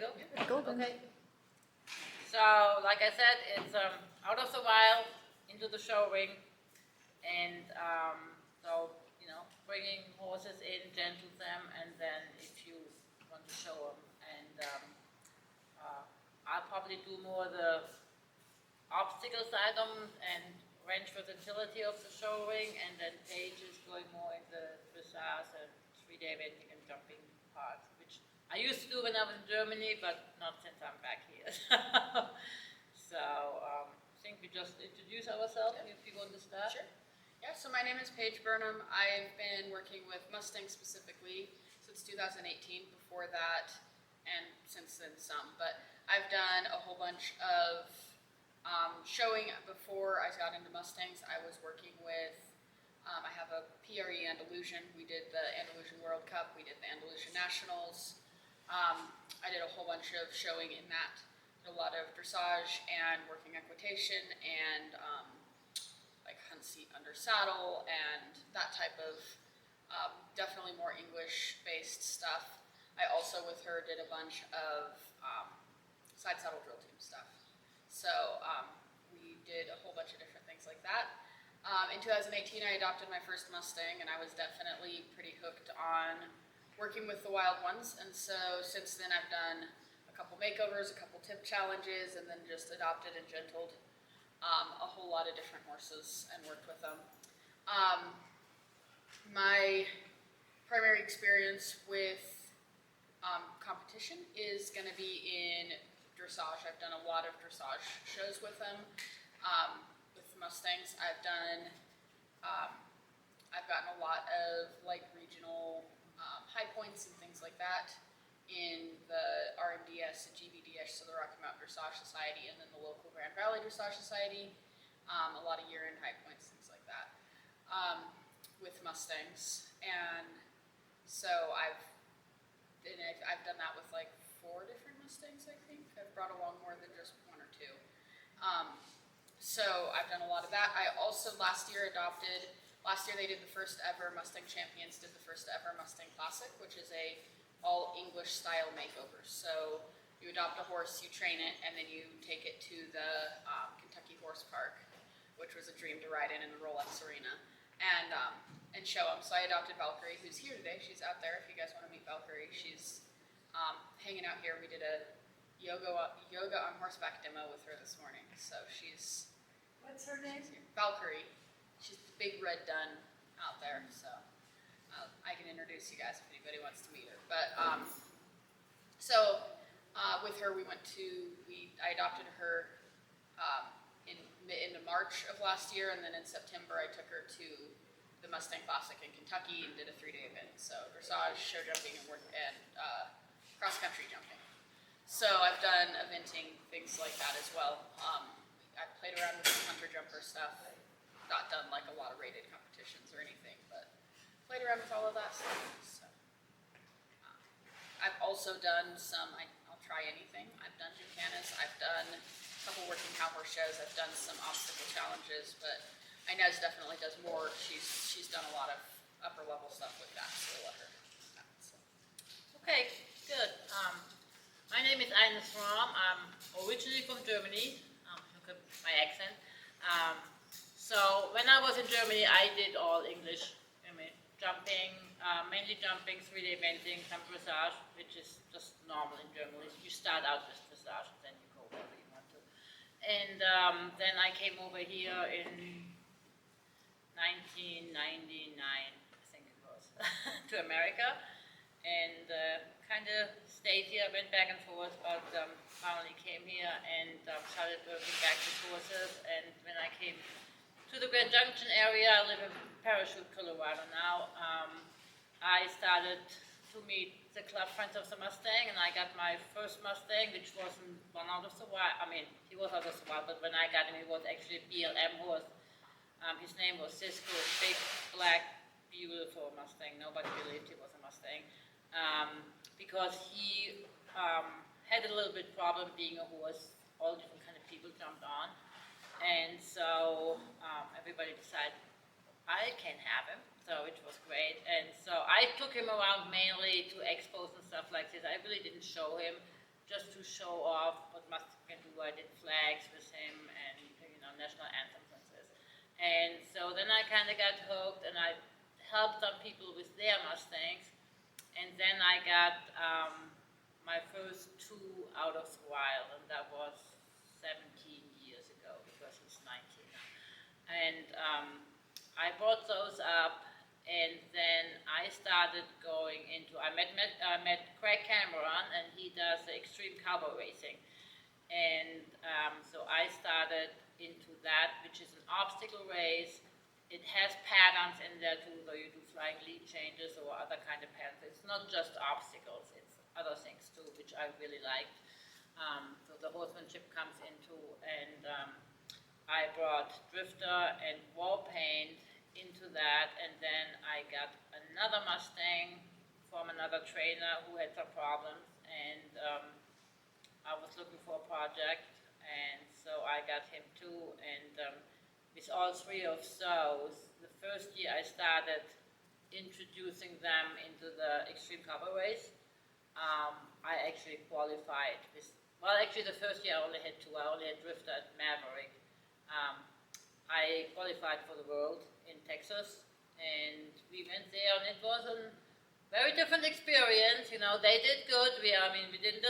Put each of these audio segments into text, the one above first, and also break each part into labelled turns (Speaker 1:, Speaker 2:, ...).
Speaker 1: go?
Speaker 2: Go.
Speaker 1: Okay. So, like I said, it's out of the wild, into the showring, and so, bringing horses in, gentle them, and then if you want to show them. And I'll probably do more the obstacle side and range versatility of the showring, and then Paige is going more in the dressage and 3D eventing and jumping parts, which I used to do when I was in Germany, but not since I'm back here. So I think we just introduce ourselves if you want to start.
Speaker 2: Sure. Yeah, so my name is Paige Burnham. I've been working with Mustang specifically since 2018. Before that, and since then some, but I've done a whole bunch of showing. Before I got into Mustangs, I was working with, I have a PRE Andalusian. We did the Andalusian World Cup, we did the Andalusian Nationals. I did a whole bunch of showing in that. Did a lot of dressage and working equitation and like hunt seat under saddle and that type of definitely more English-based stuff. I also, with her, did a bunch of side saddle drill team stuff. So we did a whole bunch of different things like that. In 2018, I adopted my first Mustang, and I was definitely pretty hooked on working with the wild ones. And so since then, I've done a couple makeovers, a couple tip challenges, and then just adopted and gentled a whole lot of different horses and worked with them. My primary experience with competition is going to be in dressage. I've done a lot of dressage shows with them. With Mustangs, I've gotten a lot of like regional high points and things like that in the RMDS and GBDS, so the Rocky Mountain Dressage Society, and then the local Grand Valley Dressage Society. A lot of year-end high points, things like that, with Mustangs. And so I've done that with like 4 different Mustangs, I think. I've brought along more than just 1 or 2. So I've done a lot of that. I also last year they did the first ever Mustang Champions, did the first ever Mustang Classic, which is a all English style makeover. So you adopt a horse, you train it, and then you take it to the Kentucky Horse Park, which was a dream to ride in the Rolex Arena, and show them. So I adopted Valkyrie, who's here today. She's out there if you guys want to meet Valkyrie. She's hanging out here. We did a yoga on horseback demo with her this morning. So she's...
Speaker 3: What's her name?
Speaker 2: Valkyrie. She's the big red dun out there, so I can introduce you guys if anybody wants to meet her. But with her, I adopted her into March of last year, and then in September I took her to the Mustang Classic in Kentucky and did a 3-day event. So dressage, show jumping, and cross-country jumping. So I've done eventing, things like that as well. I've played around with some hunter jumper stuff. Not done like a lot of rated competitions or anything, but played around with all of that stuff. So, I've also done some, I'll try anything. I've done gymkhanas, I've done a couple working cow horse shows, I've done some obstacle challenges, but Inez definitely does more. She's done a lot of upper level stuff with that, so we'll let her do that. So.
Speaker 1: Okay, good. My name is Inez Throm. I'm originally from Germany. Look at my accent. So when I was in Germany, I did all English. I mean, jumping, mainly jumping, 3-day eventing, some dressage, which is just normal in Germany. You start out with dressage, and then you go wherever you want to. And then I came over here in 1999, I think it was, to America, and kind of stayed here, went back and forth, but finally came here and started working back with horses. And when I came to the Grand Junction area, I live in Parachute, Colorado now, I started to meet the club friends of the Mustang, and I got my first Mustang, which wasn't one out of the wild. I mean, he was out of the wild, but when I got him, he was actually a BLM horse. His name was Cisco, big, black, beautiful Mustang. Nobody believed he was a Mustang, because he had a little bit problem being a horse. All different kind of people jumped on. And so everybody decided I can have him, so it was great. And so I took him around mainly to expos and stuff like this. I really didn't show him just to show off what Mustang can do. I did flags with him and, national anthems and this. And so then I kind of got hooked, and I helped some people with their Mustangs. And then I got my first two out of the wild, and that was 17 years ago, because he's 19 now. And I brought those up, and then I started going into, I met Craig Cameron, and he does the extreme cowboy racing. And so I started into that, which is an obstacle race. It has patterns in there too, so you do flying lead changes or other kind of patterns. It's not just obstacles, it's other things too, which I really liked. So the horsemanship comes into, and I brought drifter and wall paint into that, and then I got another Mustang from another trainer who had some problems, and I was looking for a project, and so I got him too, and with all three of those, the first year I started introducing them into the extreme cover race. I actually qualified with, well, actually the first year I only had two. I only had drifter at Maverick. I qualified for the world in Texas, and we went there, and it was a very different experience. They did good. We didn't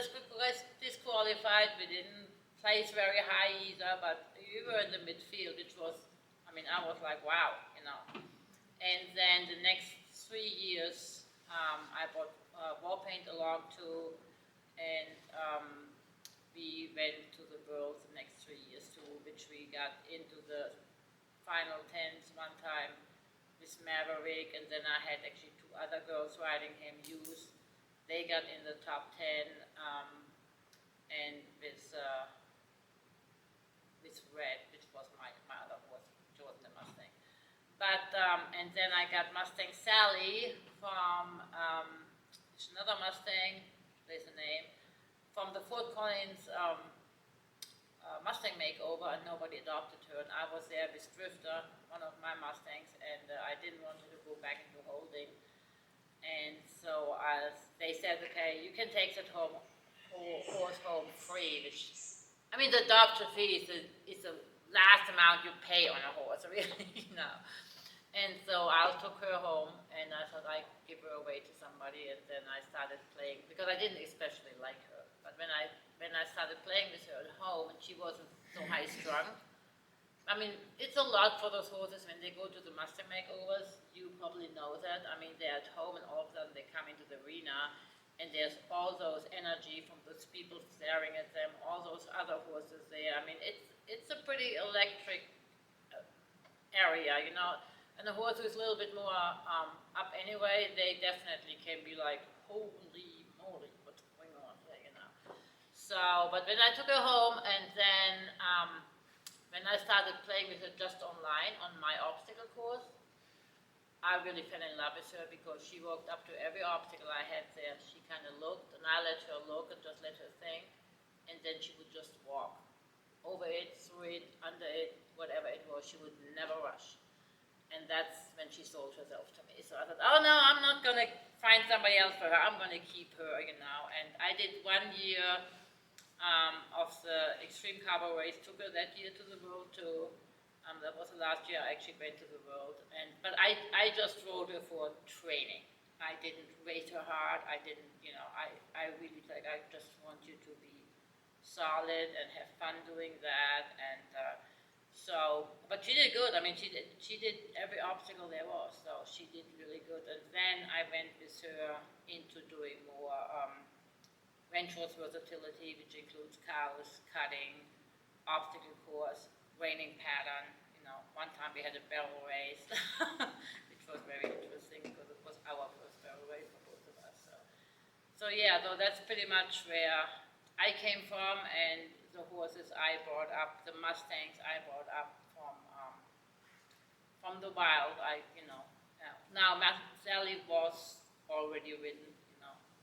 Speaker 1: disqualified. We didn't place very high either, but we were in the midfield, which was, I was like, wow, And then the next 3 years, I brought wall paint along too, and we went to the world the next 3 years too, which we got into the final 10s one time with Maverick, and then I had actually two other girls riding him, youth. They got in the top 10, and with Red, which was my other horse, Jordan the Mustang. But, and then I got Mustang Sally from, another Mustang, there's a name, from the Fort Collins Mustang makeover, and nobody adopted her, and I was there with Drifter, one of my Mustangs, and I didn't want her to go back into holding. And so they said, okay, you can take that horse home free, which, the adoption fee is the last amount you pay on a horse, really, And so I took her home, and I thought I'd give her away to somebody, and then I started playing, because I didn't especially like her. But when I started playing with her at home, and she wasn't so high-strung, it's a lot for those horses when they go to the Mustang makeovers. You probably know that. They're at home, and all of a sudden they come into the arena, and there's all those energy from those people staring at them, all those other horses there. It's a pretty electric area, And the horse who's a little bit more up anyway, they definitely can be like, holy moly, what's going on here, So, but when I took her home, and then when I started playing with her just online on my obstacle course, I really fell in love with her, because she walked up to every obstacle I had there. She kind of looked, and I let her look and just let her think, and then she would just walk over it, through it, under it, whatever it was. She would never rush. And that's when she sold herself to me. So I thought, oh no, I'm not going to find somebody else for her. I'm going to keep her, And I did 1 year of the Extreme Cowboy Race, took her that year to the world too. That was the last year I actually went to the world. But I just rode her for training. I didn't race her hard. I didn't, I really I just want you to be solid and have fun doing that. And but she did good. She did every obstacle there was, so she did really good. And then I went with her into doing more range horse versatility, which includes cows, cutting, obstacle course, reining pattern. One time we had a barrel race, which was very interesting, because it was our first barrel race for both of us. So yeah, though that's pretty much where I came from, and the horses I brought up, the Mustangs I brought up from the wild. Now Sally was already ridden,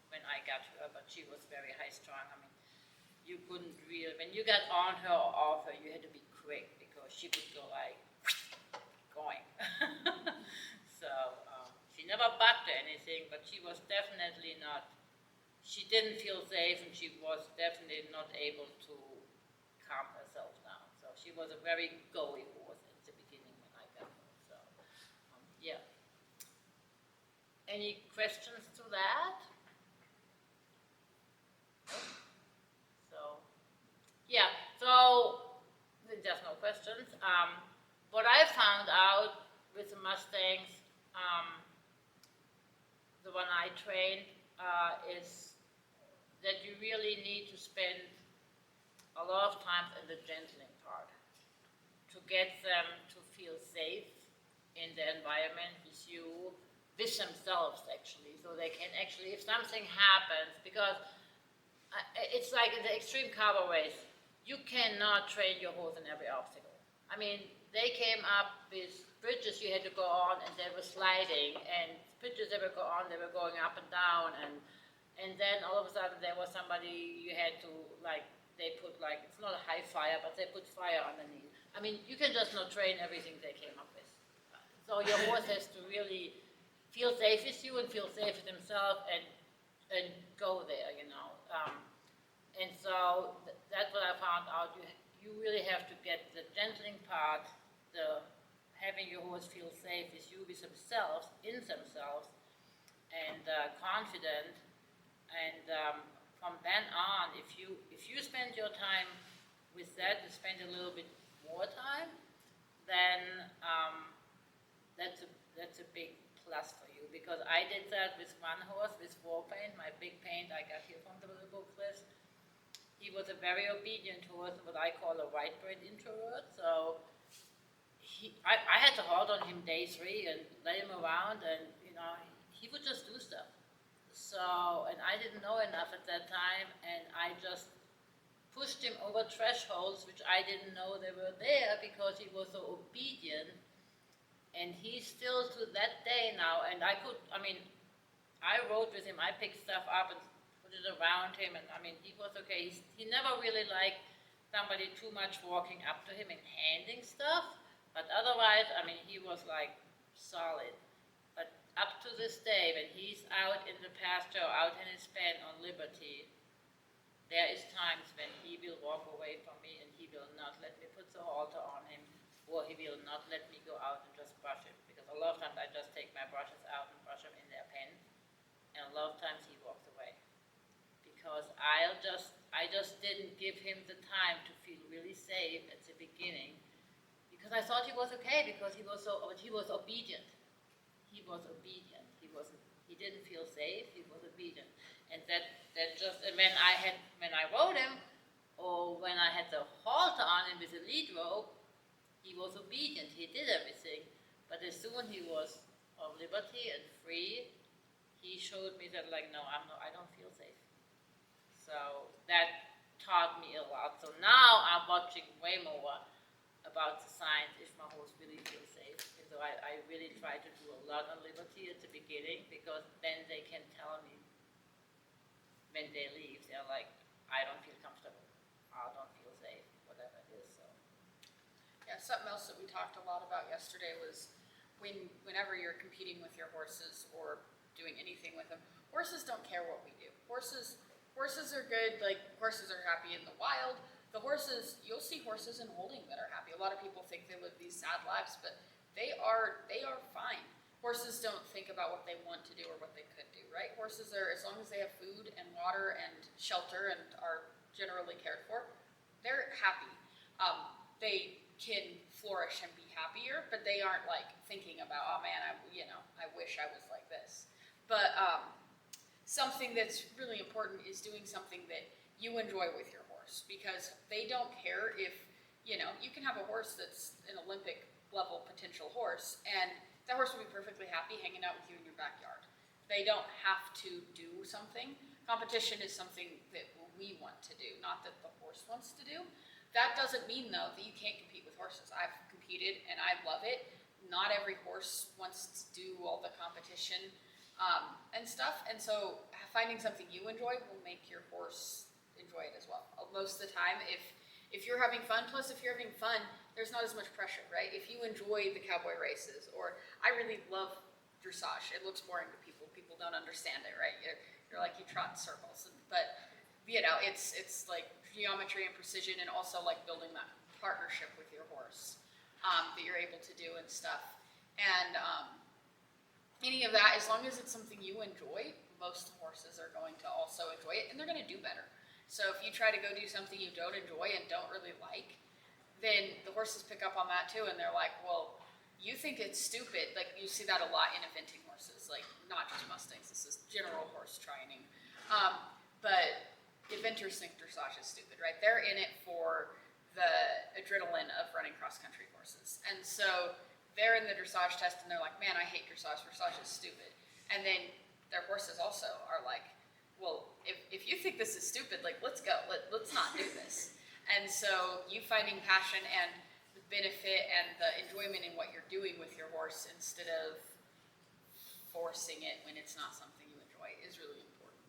Speaker 1: when I got her, but she was very high-strung. You couldn't really, when you got on her or off her, you had to be quick, because she would go like, going. So she never bucked or anything, but she was definitely not, she didn't feel safe, and she was definitely able to calm herself down. So she was a very go-y horse at the beginning when I got her. So, yeah. Any questions to that? So, yeah, so there's no questions. What I found out with the Mustangs, the one I trained, is that you really need to spend a lot of time in the gentling part to get them to feel safe in the environment with you, with themselves actually, so they can actually, if something happens, because it's like in the extreme cowboy race, you cannot train your horse in every obstacle. I mean, they came up with bridges you had to go on and they were sliding, and bridges they would go on, they were going up and down, and then all of a sudden there was somebody you had to, like, they put like, it's not a high fire, but they put fire underneath. I mean, you can just not train everything they came up with. So your horse has to really feel safe with you and feel safe with himself and go there, you know. And so that's what I found out. You really have to get the gentling part, the having your horse feel safe with you, with themselves, in themselves, and confident. And from then on, if you spend your time with that, you spend a little bit more time, then that's a big plus for you. Because I did that with one horse, with War Paint, my big paint I got here from the book list. He was a very obedient horse, what I call a white brain introvert. So I had to hold on him day 3 and let him around, and you know, he would just do stuff. So, and I didn't know enough at that time, and I just pushed him over thresholds which I didn't know they were there because he was so obedient. And he's still to that day now, and I rode with him, I picked stuff up and put it around him, and I mean, he was okay. He never really liked somebody too much walking up to him and handing stuff, but otherwise, I mean, he was like solid. But up to this day, when he's out in the pasture, out in his pen on Liberty, there is times when he will walk away from me and he will not let me put the halter on him, or he will not let me go out and just brush him. Because a lot of times I just take my brushes out and brush them in their pen, and a lot of times he walks away. Because I just didn't give him the time to feel really safe at the beginning, because I thought he was okay, because he was obedient. He was obedient. He didn't feel safe, he was obedient. And when I rode him, or when I had the halter on him with a lead rope, he was obedient, he did everything, but as soon he was of liberty and free, he showed me that like, no, I don't feel safe. So that taught me a lot. So now I'm watching way more about the signs if my horse really feels safe. And so I really try to do a lot on liberty at the beginning, because then they can tell me when they leave, they're like, I don't feel comfortable, I don't feel safe, whatever it is. So.
Speaker 2: Yeah, something else that we talked a lot about yesterday was whenever you're competing with your horses or doing anything with them, horses don't care what we do. Horses are good, like horses are happy in the wild. The horses, you'll see horses in holding that are happy. A lot of people think they live these sad lives, but they are fine. Horses don't think about what they want to do or what they could do, right? Horses are, as long as they have food and water and shelter and are generally cared for, they're happy. They can flourish and be happier, but they aren't like thinking about, oh man, I wish I was like this. But something that's really important is doing something that you enjoy with your horse, because they don't care if, you can have a horse that's an Olympic level potential horse, and that horse will be perfectly happy hanging out with you in your backyard. They don't have to do something. Competition is something that we want to do, not that the horse wants to do. That doesn't mean, though, that you can't compete with horses. I've competed, and I love it. Not every horse wants to do all the competition and stuff, and so finding something you enjoy will make your horse enjoy it as well. Most of the time, if you're having fun, plus if you're having fun, there's not as much pressure, right? If you enjoy the cowboy races, or I really love dressage. It looks boring to people. People don't understand it, right? You're like, you trot in circles. But it's like geometry and precision, and also like building that partnership with your horse that you're able to do and stuff. And any of that, as long as it's something you enjoy, most horses are going to also enjoy it, and they're going to do better. So if you try to go do something you don't enjoy and don't really like, then the horses pick up on that too, and they're like, well, you think it's stupid. Like, you see that a lot in eventing horses, like not just Mustangs, this is general horse training. But eventers think dressage is stupid, right? They're in it for the adrenaline of running cross-country horses. And so they're in the dressage test and they're like, man, I hate dressage is stupid. And then their horses also are like, well, if you think this is stupid, like, let's go, let's not do this. And so you finding passion and the benefit and the enjoyment in what you're doing with your horse instead of forcing it when it's not something you enjoy is really important.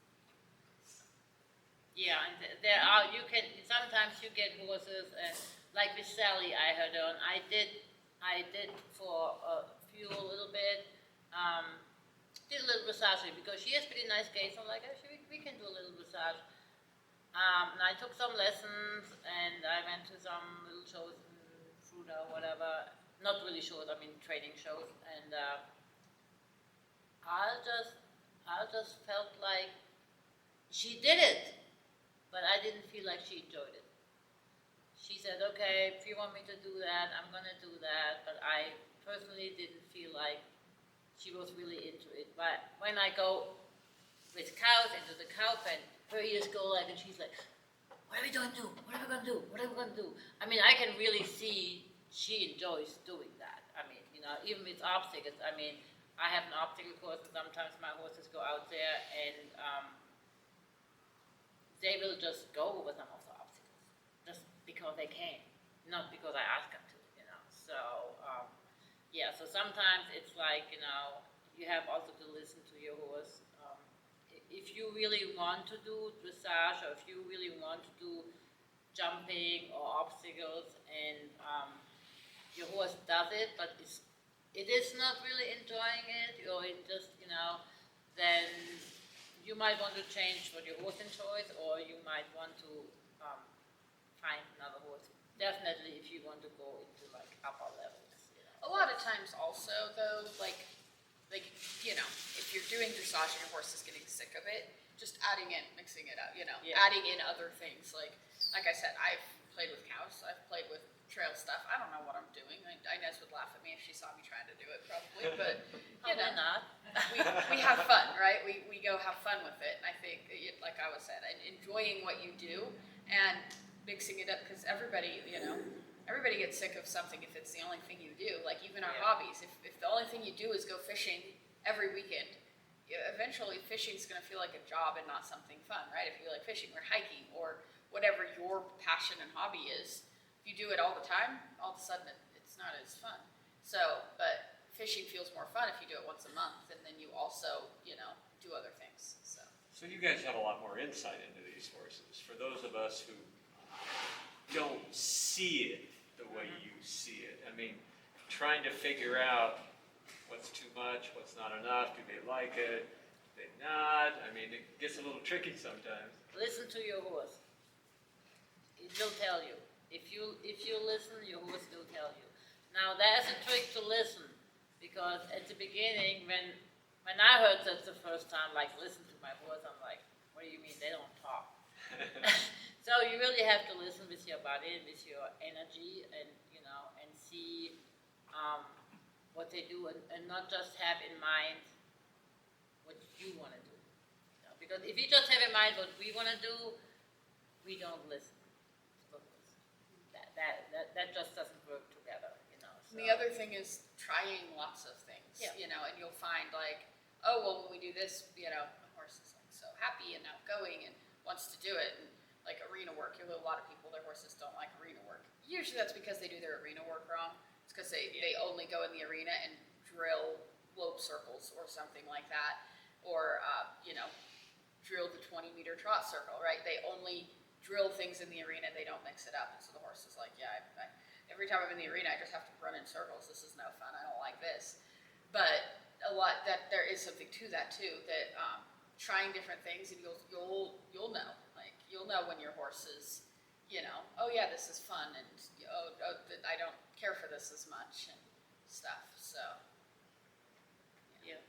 Speaker 1: Yeah, and there are, you can, sometimes you get horses, and like with Sally, I had on, I did for a few a little bit, did a little dressage because she has pretty nice gaits. I'm like, actually, we can do a little dressage. And I took some lessons, and I went to some little shows in Fruta or whatever. Not really shows, I mean training shows, and I just felt like she did it, but I didn't feel like she enjoyed it. She said, okay, if you want me to do that, I'm gonna do that, but I personally didn't feel like she was really into it. But when I go with cows into the cow pen, her ears go like, and she's like, what are we gonna do? What are we gonna do? What are we gonna do? I mean, I can really see she enjoys doing that. I mean, even with obstacles, I mean, I have an obstacle course, and sometimes my horses go out there and they will just go over some of the obstacles, just because they can, not because I ask them to, So, yeah, so sometimes it's like, you have also to listen to your horse. If you really want to do dressage, or if you really want to do jumping or obstacles, and your horse does it, but it is not really enjoying it, or it just, then you might want to change what your horse enjoys, or you might want to find another horse. Definitely if you want to go into like upper levels.
Speaker 2: A lot of times also though, like, if you're doing dressage and your horse is getting sick of it, just adding in, mixing it up, adding in other things. Like I said, I've played with cows, I've played with trail stuff. I don't know what I'm doing. Inez would laugh at me if she saw me trying to do it probably, but
Speaker 1: not.
Speaker 2: we have fun, right? We go have fun with it. And I think, like I was said, enjoying what you do and mixing it up, because everybody gets sick of something if it's the only thing you do. Like even our hobbies, if the only thing you do is go fishing every weekend, eventually fishing's going to feel like a job and not something fun, right? If you like fishing or hiking or whatever your passion and hobby is, if you do it all the time, all of a sudden it's not as fun. So, but fishing feels more fun if you do it once a month, and then you also, do other things.
Speaker 3: So you guys have a lot more insight into these horses. For those of us who don't see it the way you see it, I mean, trying to figure out what's too much, what's not enough, do they like it, do they not? I mean, it gets a little tricky sometimes.
Speaker 1: Listen to your horse. It will tell you. If you listen, your horse will tell you. Now there's a trick to listen, because at the beginning, when I heard that the first time, like, listen to my horse, I'm like, what do you mean they don't talk? So you really have to listen with your body and with your energy, and and see what they do, and not just have in mind what you want to do. Because if you just have in mind what we want to do, we don't listen. That just doesn't work together, So.
Speaker 2: And the other thing is trying lots of things, and you'll find like, oh, well, when we do this, the horse is like so happy and outgoing and wants to do it. And like arena work, a lot of people, their horses don't like arena work. Usually that's because they do their arena work wrong. It's because they only go in the arena and drill lope circles or something like that, or drill the 20-meter trot circle, right? They only drill things in the arena, they don't mix it up. And so the horse is like, every time I'm in the arena, I just have to run in circles. This is no fun. I don't like this. But there is something to that too. That trying different things, and you'll know. Like You'll know when your horse is, you know, oh yeah, this is fun, and I don't care for this as much and stuff. So
Speaker 1: Yeah,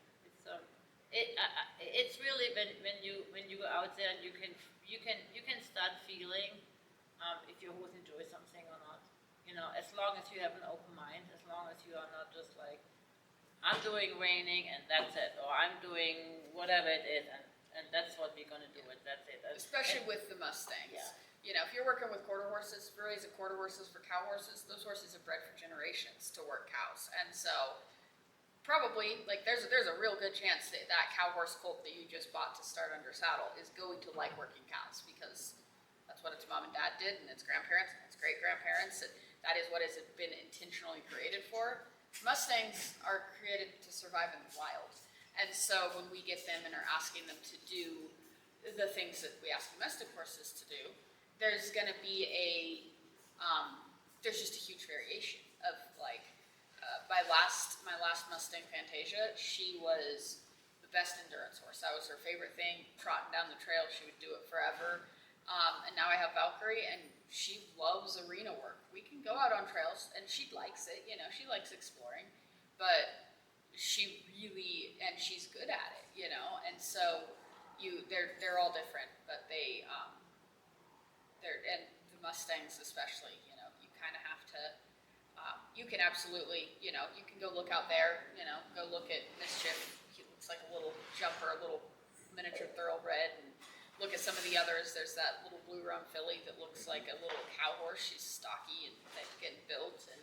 Speaker 1: it's really when you go out there and you can start feeling if your horse enjoys something or not. You know, as long as you have an open mind, as long as you are not just like, I'm doing reining and that's it, or I'm doing whatever it is, and that's what we're gonna do, and that's it.
Speaker 2: especially with the Mustangs.
Speaker 1: Yeah.
Speaker 2: You know, if you're working with quarter horses, if you're raising quarter horses for cow horses, those horses have bred for generations to work cows, and so probably like there's a real good chance that that cow horse colt that you just bought to start under saddle is going to like working cows, because that's what its mom and dad did, and its grandparents and its great grandparents, and that is what it's been intentionally created for. Mustangs are created to survive in the wild, and so when we get them and are asking them to do the things that we ask domestic horses to do, there's going to be there's just a huge variation of like my last Mustang Fantasia. She was the best endurance horse. That was her favorite thing. Trotting down the trail, she would do it forever. And now I have Valkyrie, and she loves arena work. We can go out on trails, and she likes it. You know, she likes exploring, but she's good at it. You know, and so they're all different, but and the Mustangs especially. You know, you kind of have to. You can absolutely, you know, you can go look out there. You know, go look at Mischief. He looks like a little jumper, a little miniature thoroughbred, and look at some of the others. There's that little blue rum filly that looks like a little cow horse. She's stocky and thick and built, and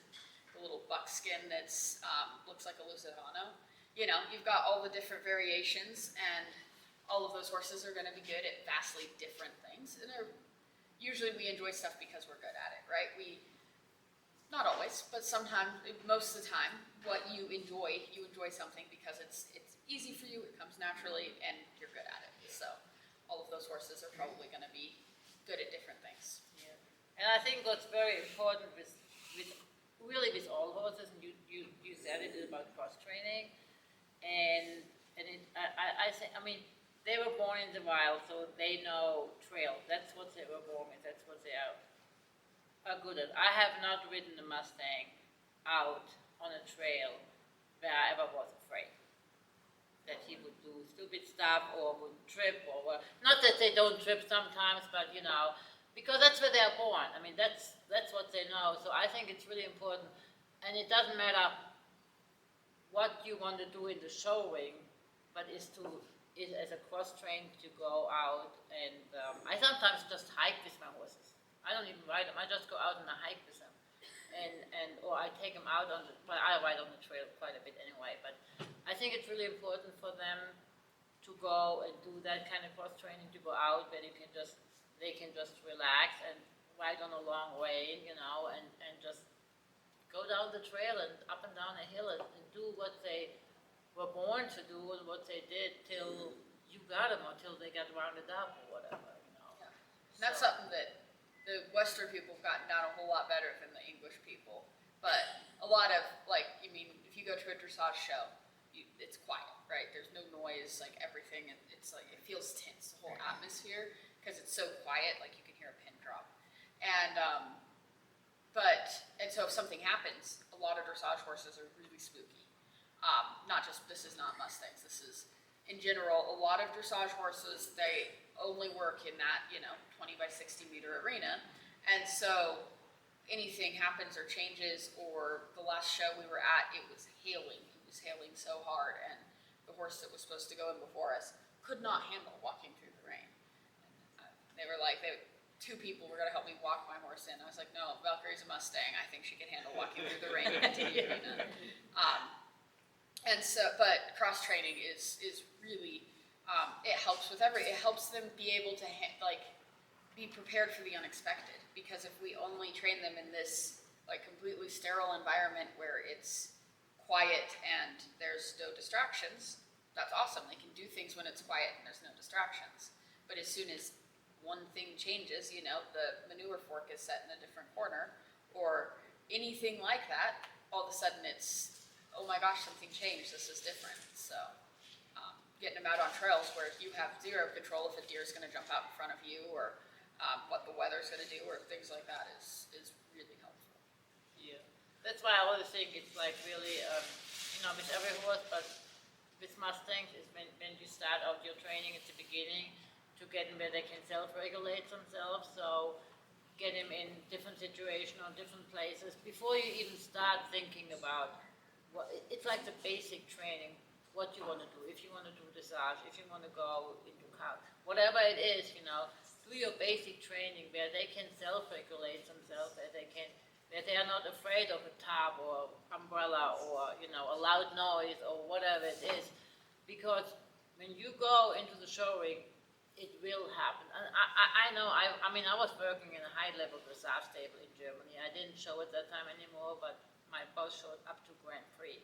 Speaker 2: the little buckskin that's looks like a Lusitano. You know, you've got all the different variations, and all of those horses are going to be good at vastly different things. And usually we enjoy stuff because we're good at it, right? Not always, but sometimes, most of the time, what you enjoy something because it's easy for you, it comes naturally, and you're good at it. So all of those horses are probably going to be good at different things.
Speaker 1: Yeah. And I think what's very important with all horses, and you said it, is about cross training, and I say, I mean, they were born in the wild, so they know trail. That's what they were born with. That's what they are good at. I have not ridden a Mustang out on a trail where I ever was afraid that he would do stupid stuff or would trip or not that they don't trip sometimes, but you know, because that's where they're born. I mean, that's what they know. So I think it's really important, and it doesn't matter what you want to do in the showring, but is as a cross train to go out, and I sometimes just hike with my horses. I don't even ride them. I just go out and I hike with them, or I take them out but I ride on the trail quite a bit anyway. But I think it's really important for them to go and do that kind of cross training, to go out where they can just relax and ride on a long way, you know, and just go down the trail and up and down a hill and do what they were born to do and what they did till you got them or till they got rounded up or whatever, you know.
Speaker 2: Yeah. And that's something that the Western people have gotten down a whole lot better than the English people. But a lot of, like, I mean, if you go to a dressage show, it's quiet, right? There's no noise, like everything, it's like, it feels tense, the whole atmosphere, because it's so quiet, like you can hear a pin drop. And so if something happens, a lot of dressage horses are really spooky. This is not Mustangs, this is, in general, a lot of dressage horses, they only work in that, 20 by 60 meter arena. And so anything happens or changes, or the last show we were at, it was hailing. It was hailing so hard, and the horse that was supposed to go in before us could not handle walking through the rain. And they were like, two people were going to help me walk my horse in. I was like, no, Valkyrie's a Mustang. I think she can handle walking through the rain into the arena. And so, but cross training is really, it helps with it helps them be able to be prepared for the unexpected. Because if we only train them in this like completely sterile environment where it's quiet and there's no distractions, that's awesome. They can do things when it's quiet and there's no distractions. But as soon as one thing changes, the manure fork is set in a different corner or anything like that, all of a sudden it's, oh my gosh, something changed, this is different. So getting them out on trails where you have zero control if a deer is going to jump out in front of you, or what the weather's gonna do or things like that is really helpful.
Speaker 1: Yeah, that's why I always think it's like really, with every horse, but with Mustangs is when you start out your training at the beginning to get them where they can self-regulate themselves. So get them in different situations or different places before you even start thinking about what. It's like the basic training. What you want to do, if you want to do dressage, if you want to go into car, whatever it is, do your basic training where they can self-regulate themselves, where they are not afraid of a top or umbrella or, a loud noise or whatever it is. Because when you go into the showring, it will happen. And I know, I was working in a high-level dressage stable in Germany. I didn't show it that time anymore, but my boss showed up to Grand Prix.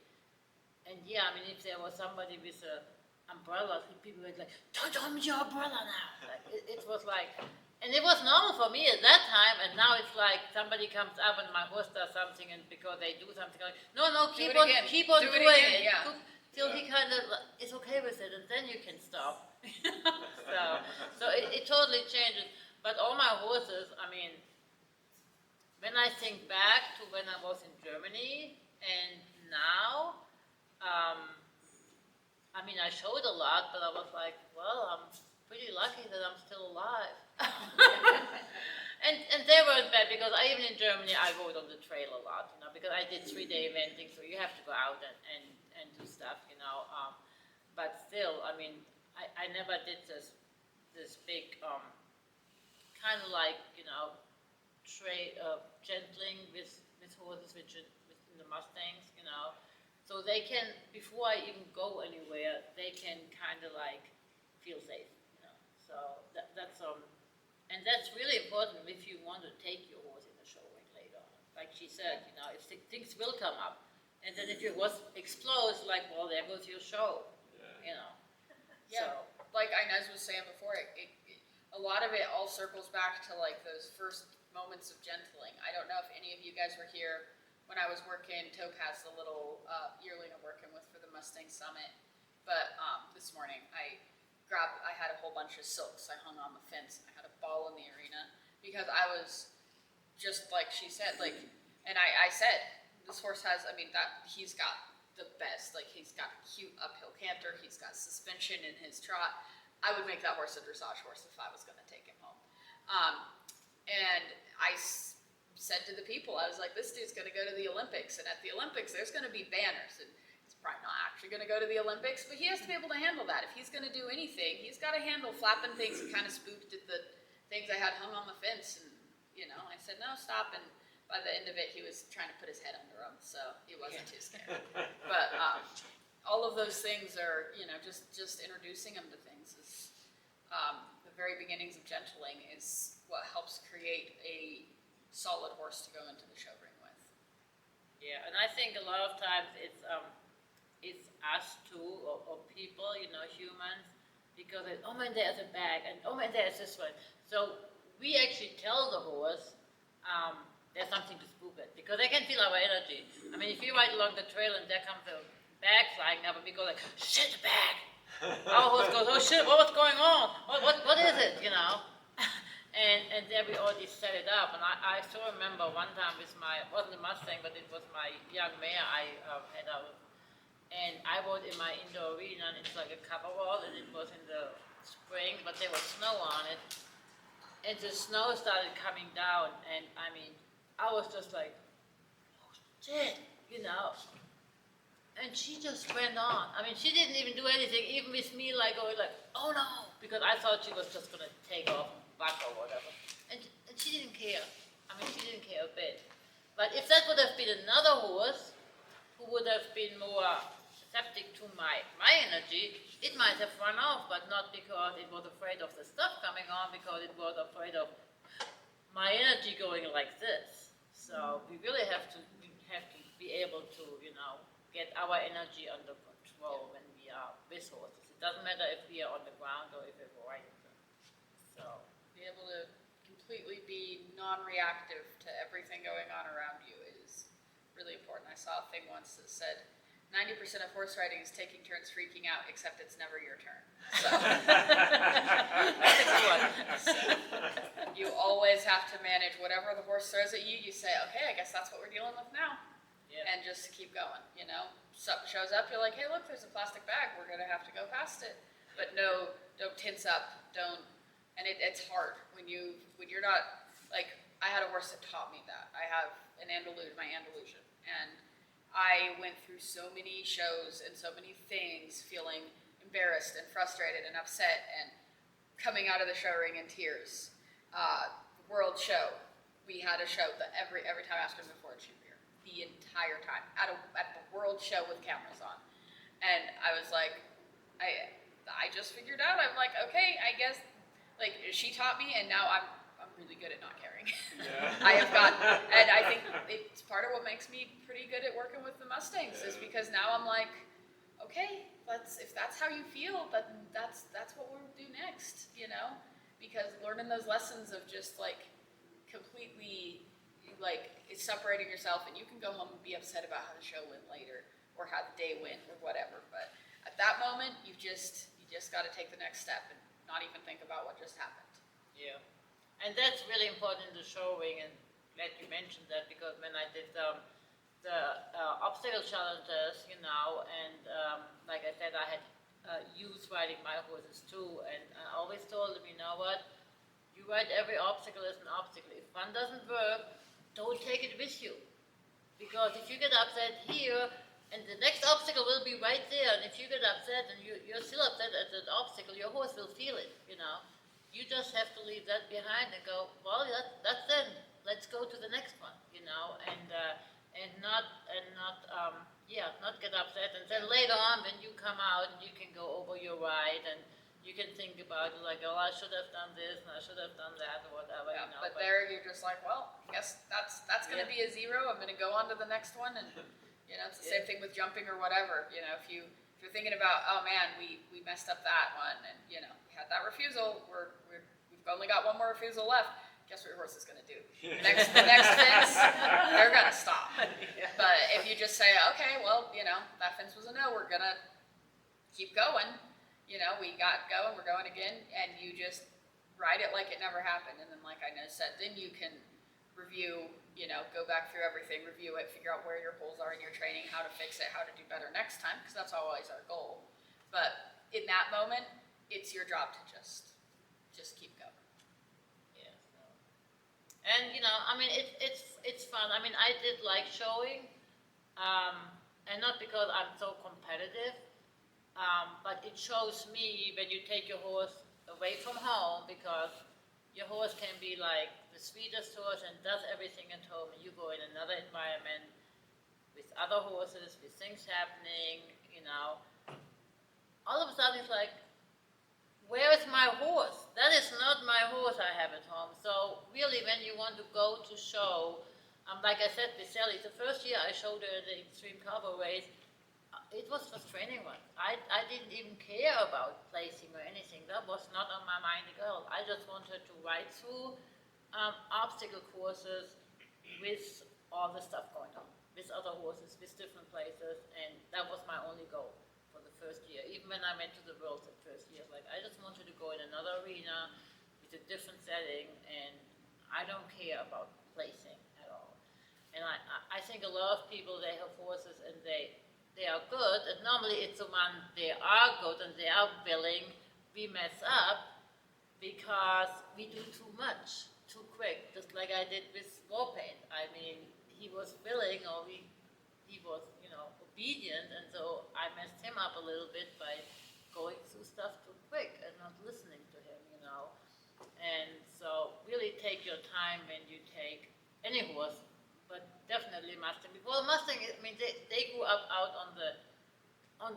Speaker 1: And yeah, if there was somebody with an umbrella, people were like, don't hold your umbrella now. Like, it was like, and it was normal for me at that time, and now it's like somebody comes up and my horse does something, and because they do something, like, no, keep on doing it.
Speaker 2: Yeah.
Speaker 1: Till he kind of is okay with it, and then you can stop. So it totally changes. But all my horses, when I think back to when I was in Germany, and now, I showed a lot, but I was like, well, I'm pretty lucky that I'm still alive. and they weren't bad, because even in Germany, I rode on the trail a lot, because I did 3-day eventing, so you have to go out and do stuff, but still, I never did this big, kind of like, gentling with horses, which in the Mustangs, So they can, before I even go anywhere, they can kind of like feel safe, So that's and that's really important if you want to take your horse in the showing later on. Like she said, if things will come up, and then if your horse explodes, like, well, there goes your show,
Speaker 2: Yeah,
Speaker 1: So,
Speaker 2: like Inez was saying before, a lot of it all circles back to like those first moments of gentling. I don't know if any of you guys were here when I was working Topaz, the little yearling I'm working with for the Mustang Summit. But this morning I had a whole bunch of silks I hung on the fence, and I had a ball in the arena because I was just like she said, like, and I said, this horse has, he's got the best, like he's got a cute uphill canter, he's got suspension in his trot. I would make that horse a dressage horse if I was going to take him home. And I said to the people, I was like, this dude's going to go to the Olympics, and at the Olympics there's going to be banners, and he's probably not actually going to go to the Olympics, but he has to be able to handle that. If he's going to do anything, he's got to handle flapping things. He kind of spooked at the things I had hung on the fence, and I said, no, stop, and by the end of it he was trying to put his head under him, so he wasn't too scared. But all of those things are, just introducing him to things is the very beginnings of gentling is what helps create a solid horse to go into the show ring with.
Speaker 1: yeah, and I think a lot of times it's us too, or people, humans, because oh man, there's a bag, and oh man, there's this one. So we actually tell the horse there's something to spook it, because they can feel our energy. If you ride along the trail and there comes a bag flying up, and we go like, shit, the bag. Our horse goes, oh shit, what's going on? What is it, And then we already set it up, and I still remember one time with it wasn't a Mustang, but it was my young mare I had out, and I rode in my indoor arena, and it's like a cover wall, and it was in the spring, but there was snow on it, and the snow started coming down, and I was just like, oh shit, and she just went on. She didn't even do anything, even with me like going like, oh no, because I thought she was just gonna take off and back or whatever. And she didn't care. She didn't care a bit. But if that would have been another horse who would have been more receptive to my energy, it might have run off, but not because it was afraid of the stuff coming on, because it was afraid of my energy going like this. So we really have to be able to, get our energy under control when we are with horses. It doesn't matter if we are on the ground or if we're riding them. So
Speaker 2: be able to completely be non-reactive to everything going on around you is really important. I saw a thing once that said, 90% of horse riding is taking turns freaking out, except it's never your turn. So,
Speaker 1: That's a good one.
Speaker 2: you always have to manage whatever the horse throws at you. You say, okay, I guess that's what we're dealing with now.
Speaker 1: Yeah.
Speaker 2: And just keep going, you know? Something shows up, you're like, hey, look, there's a plastic bag. We're going to have to go past it. But no, don't tense up. Don't. And it's hard when you're not, like, I had a horse that taught me that. I have an Andalusian, my Andalusian. And I went through so many shows and so many things feeling embarrassed and frustrated and upset and coming out of the show ring in tears. The World Show, we had a show that every time after the Ford shoot here, the entire time, at the World Show with cameras on. And I was like, I just figured out, I'm like, okay, I guess, like, she taught me and now I'm really good at not caring.
Speaker 3: Yeah.
Speaker 2: I have gotten, and I think it's part of what makes me pretty good at working with the Mustangs is because now I'm like, okay, if that's how you feel, then that's what we'll do next, you know? Because learning those lessons of just like completely like separating yourself, and you can go home and be upset about how the show went later or how the day went or whatever, but at that moment you just got to take the next step and not even think about what just happened.
Speaker 1: Yeah. And that's really important in the showing, and glad you mentioned that, because when I did the obstacle challenges, you know, and like I said, I had youth riding my horses too, and I always told them, you know what, you ride every obstacle as an obstacle. If one doesn't work, don't take it with you, because if you get upset here, and the next obstacle will be right there, and if you get upset and you're still upset at that obstacle, your horse will feel it, you know. You just have to leave that behind and go, well, that's it. Let's go to the next one, you know, and not get upset. And then later on, when you come out, you can go over your ride and you can think about it like, oh, I should have done this and I should have done that or whatever.
Speaker 2: Yeah,
Speaker 1: you know,
Speaker 2: but there you're just like, well, I guess that's going to be a 0. I'm going to go on to the next one, and you know, it's the same thing with jumping or whatever. You know, if you're thinking about, oh man, we messed up that one, and you know, we had that refusal. We've only got one more refusal left. Guess what your horse is going to do? The next fence, they're going to stop.
Speaker 1: Yeah.
Speaker 2: But if you just say, okay, well, you know, that fence was a no. We're going to keep going. You know, we got going. We're going again, and you just ride it like it never happened. And then, like I said, then you can review. You know, go back through everything, review it, figure out where your holes are in your training, how to fix it, how to do better next time, because that's always our goal. But in that moment, it's your job to just keep going.
Speaker 1: Yeah. So. And you know, I mean, it's fun. I mean, I did like showing, and not because I'm so competitive, but it shows me when you take your horse away from home, because your horse can be like the sweetest horse and does everything at home, and you go in another environment with other horses, with things happening, you know. All of a sudden it's like, where is my horse? That is not my horse I have at home. So really, when you want to go to show, like I said with Sally, the first year I showed her the Extreme Cowboy race, it was just training run. I didn't even care about placing or anything. That was not on my mind at all. I just wanted to ride through obstacle courses with all the stuff going on, with other horses, with different places, and that was my only goal for the first year. Even when I went to the Worlds the first year, like I just wanted to go in another arena with a different setting, and I don't care about placing at all. And I think a lot of people, they have horses and they are good, and normally it's the one they are good and they are willing, we mess up because we do too much, too quick, just like I did with Warpaint. I mean, he was willing, or he was, you know, obedient, and so I messed him up a little bit by going through stuff too quick and not listening to him, you know. And so really take your time when you take any horse, but definitely Mustang. Because Mustang, I mean, they grew up out on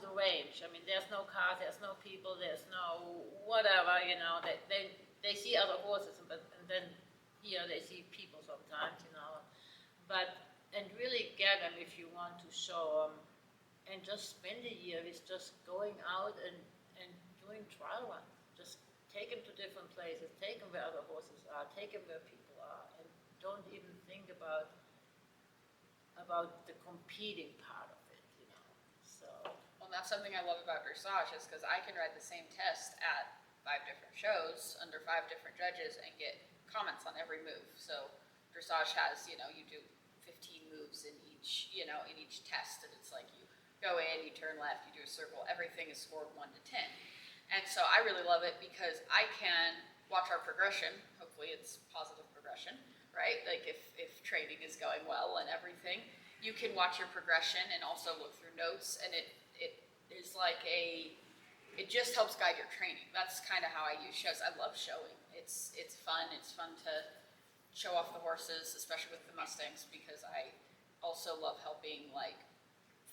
Speaker 1: the range. I mean, there's no cars, there's no people, there's no whatever, you know. They see other horses, and then here they see people sometimes, you know. And really get them if you want to show them, and just spend a year with just going out and doing trial runs. Just take them to different places, take them where other horses are, take them where people are, and don't even think about the competing part of it, you know.
Speaker 2: that's something I love about dressage is because I can ride the same test at 5 different shows under 5 different judges and get comments on every move. So dressage has, you do 15 moves in each, in each test, and it's like you go in, you turn left, you do a circle, everything is scored 1 to 10. And so I really love it because I can watch our progression. Hopefully it's positive progression, right? Like if training is going well and everything, you can watch your progression and also look through notes, and it is like it just helps guide your training. That's kind of how I use shows. I love showing. It's fun. It's fun to show off the horses, especially with the Mustangs, because I also love helping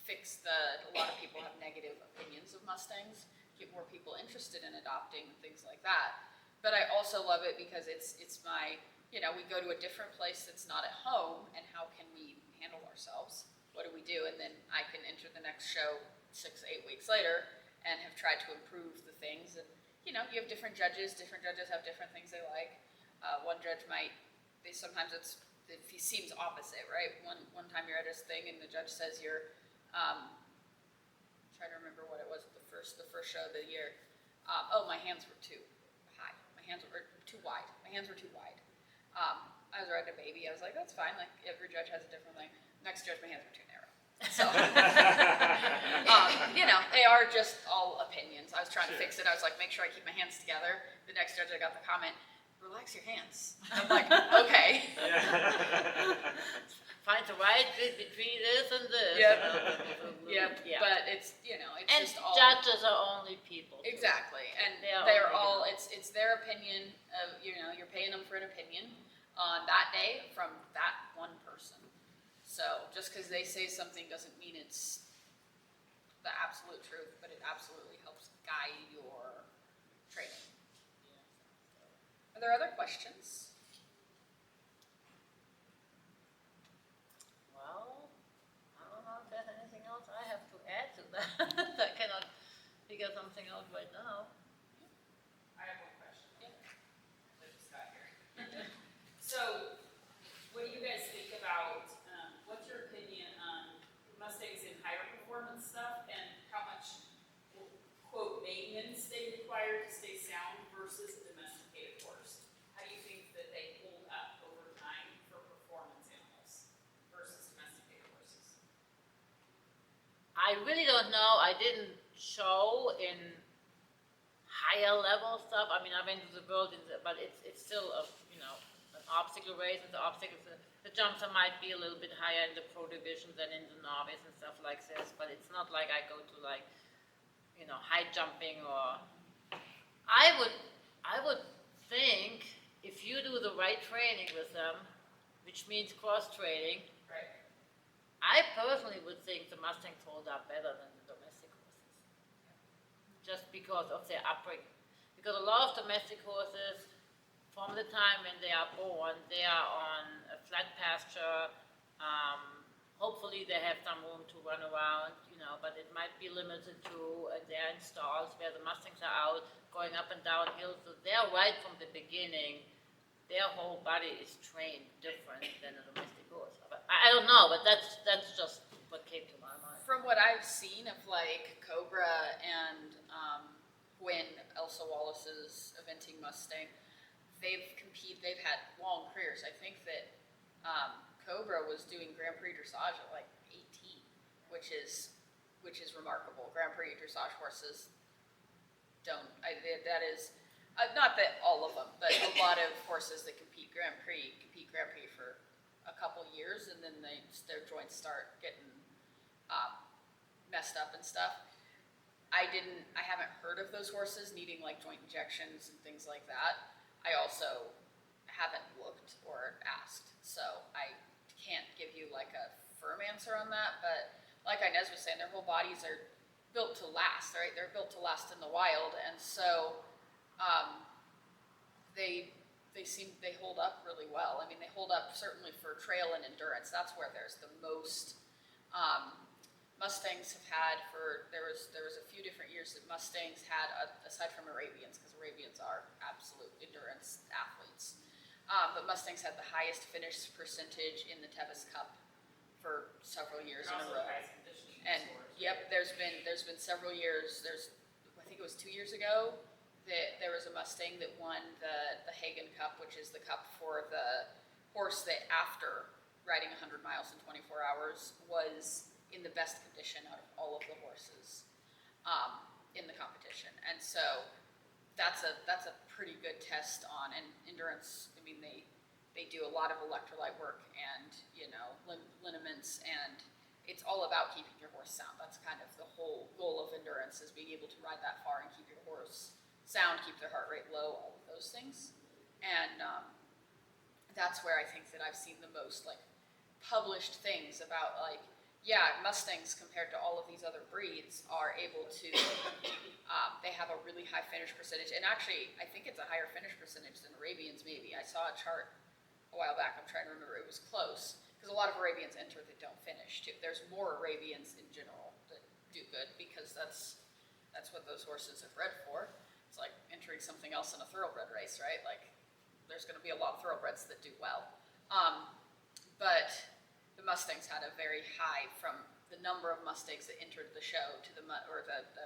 Speaker 2: fix a lot of people have negative opinions of Mustangs, get more people interested in adopting and things like that. But I also love it because it's my, we go to a different place that's not at home, and how can we handle ourselves? What do we do? And then I can enter the next show 6, 8 weeks later and have tried to improve the things. And, you have different judges have different things they like. One judge sometimes he seems opposite, right? One time you're at his thing and the judge says you're, trying to remember what it was, the first show of the year. My hands were too high. My hands were too wide. I was riding a baby. I was like, that's fine. Like every judge has a different thing. Next judge, my hands were too narrow. So, they are just all opinions. I was trying to fix it. I was like, make sure I keep my hands together. The next judge, I got the comment, relax your hands. I'm like, okay.
Speaker 1: Find the right bit between this and this.
Speaker 2: Yeah. But it's, it's
Speaker 1: And
Speaker 2: just all.
Speaker 1: judges are only people. Too.
Speaker 2: Exactly. And
Speaker 1: they're
Speaker 2: all, it's their opinion of, you're paying them for an opinion on that day from that one person. So just because they say something doesn't mean it's the absolute truth, but it absolutely helps guide your training. Are there other questions?
Speaker 1: Well, I don't know if there's anything else I have to add to that. I cannot figure something out right now.
Speaker 4: I have one question. Yeah. I just got here. So, what do you guys think about, what's your opinion on Mustangs in higher performance stuff and how much, quote, maintenance they require to stay sound versus a domesticated horse? How do you think that they hold up over time for performance animals versus domesticated horses?
Speaker 1: I really don't know. I didn't show in higher level stuff. I mean, I went to the world, but it's still an obstacle race, and the jumps might be a little bit higher in the pro division than in the novice and stuff like this. But it's not like I go to high jumping or. I would think if you do the right training with them, which means cross training.
Speaker 4: Right.
Speaker 1: I personally would think the Mustangs hold up better than the domestic horses, just because of their upbringing. Because a lot of domestic horses, from the time when they are born, they are on a flat pasture. Hopefully they have some room to run around, but it might be limited to, they're in stalls where the Mustangs are out, going up and down hills. So they're right from the beginning, their whole body is trained different than a domestic horse. But I don't know, but that's just what came to my mind.
Speaker 2: From what I've seen of Cobra and when Elsa Wallace's eventing Mustang, they've had long careers. I think that Cobra was doing Grand Prix dressage at 18, which is remarkable. Grand Prix dressage horses that is not that all of them, but a lot of horses that compete Grand Prix for a couple years, and then their joints start getting messed up and stuff. I haven't heard of those horses needing joint injections and things like that. I also haven't looked or asked, so I can't give you a firm answer on that. But like Inez was saying, their whole bodies are built to last, right? They're built to last in the wild, and so they hold up really well. I mean, they hold up certainly for trail and endurance. That's where there's the most. Mustangs have had there was a few different years that Mustangs had, aside from Arabians, because Arabians are absolute endurance athletes. But Mustangs had the highest finish percentage in the Tevis Cup for several years in a row.
Speaker 4: Highest conditioning
Speaker 2: And,
Speaker 4: source.
Speaker 2: yep, there's been several years, I think it was 2 years ago, that there was a Mustang that won the Hagen Cup, which is the cup for the horse that after riding 100 miles in 24 hours was in the best condition out of all of the horses in the competition. And so that's a pretty good test on, and endurance, I mean, they do a lot of electrolyte work and, liniments, and it's all about keeping your horse sound. That's kind of the whole goal of endurance, is being able to ride that far and keep your horse sound, keep their heart rate low, all of those things. And that's where I think that I've seen the most published things about Mustangs compared to all of these other breeds are able to, they have a really high finish percentage. And actually, I think it's a higher finish percentage than Arabians maybe. I saw a chart a while back, I'm trying to remember, it was close. Because a lot of Arabians enter that don't finish too. There's more Arabians in general that do good, because that's what those horses are bred for. It's like entering something else in a thoroughbred race, right? There's going to be a lot of thoroughbreds that do well. But the Mustangs had a very high, from the number of Mustangs that entered the show to the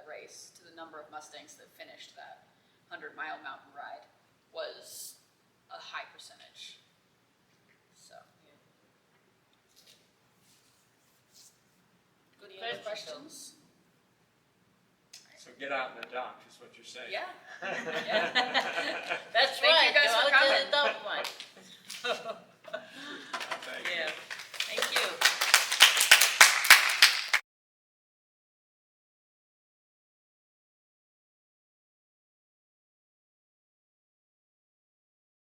Speaker 2: race to the number of Mustangs that finished that 100-mile mountain ride, was a high percentage. So. Any other questions?
Speaker 3: So get out in the dock is what you're saying.
Speaker 2: Yeah.
Speaker 1: That's
Speaker 2: Thank
Speaker 1: right.
Speaker 2: you guys
Speaker 1: Go
Speaker 2: for
Speaker 1: out to
Speaker 2: coming.
Speaker 1: the dump